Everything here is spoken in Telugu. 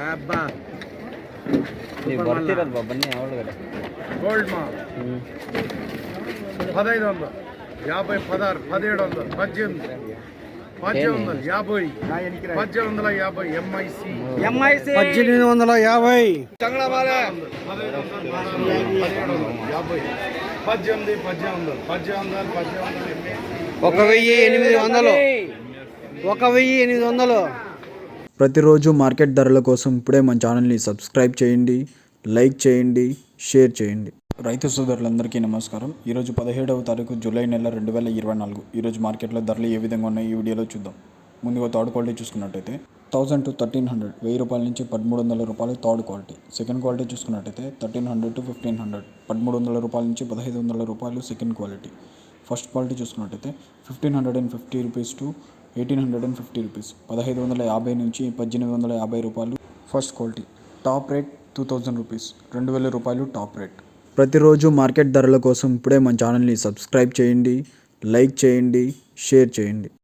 అబ్బా ನೀವು ಬರ್ತೀರಲ್ವಾ ಬನ್ನಿ ಒಳಗಡೆ గోల్డ్ మా 1500 50 16 1700 1800 1850 ఎంఐసి 1850 సంగళమాల 1800 1800 ప్రతిరోజు మార్కెట్ ధరల కోసం ఇప్పుడే మన ఛానల్ని సబ్స్క్రైబ్ చేయండి, లైక్ చేయండి, షేర్ చేయండి. రైతు సోదరులందరికీ నమస్కారం. ఈరోజు 17వ తారీఖు జూలై నెల 2024. ఈరోజు మార్కెట్లో ధరలు ఏ విధంగా ఉన్నాయి ఈ వీడియోలో చూద్దాం. ముందుగా థర్డ్ క్వాలిటీ చూసుకున్నట్టయితే 1000 to 1300, 1000 రూపాయల నుంచి 1300 రూపాయలు థర్డ్ క్వాలిటీ. సెకండ్ క్వాలిటీ చూసుకున్నట్టయితే 1300 to 1500, 1300 రూపాయల నుంచి 1500 రూపాయలు సెకండ్ క్వాలిటీ. ఫస్ట్ క్వాలిటీ చూసుకున్నట్టయితే 1550 రూపీస్ టు 1850 రూపీస్, 1550 నుంచి 1850 రూపాయలు first quality. Top rate 2000 rupees, 2000 రూపాయలు టాప్ రేట్. ప్రతిరోజు మార్కెట్ ధరల కోసం ఇప్పుడే మన ఛానల్ని సబ్స్క్రైబ్ చేయండి, లైక్ చేయండి, షేర్ చేయండి.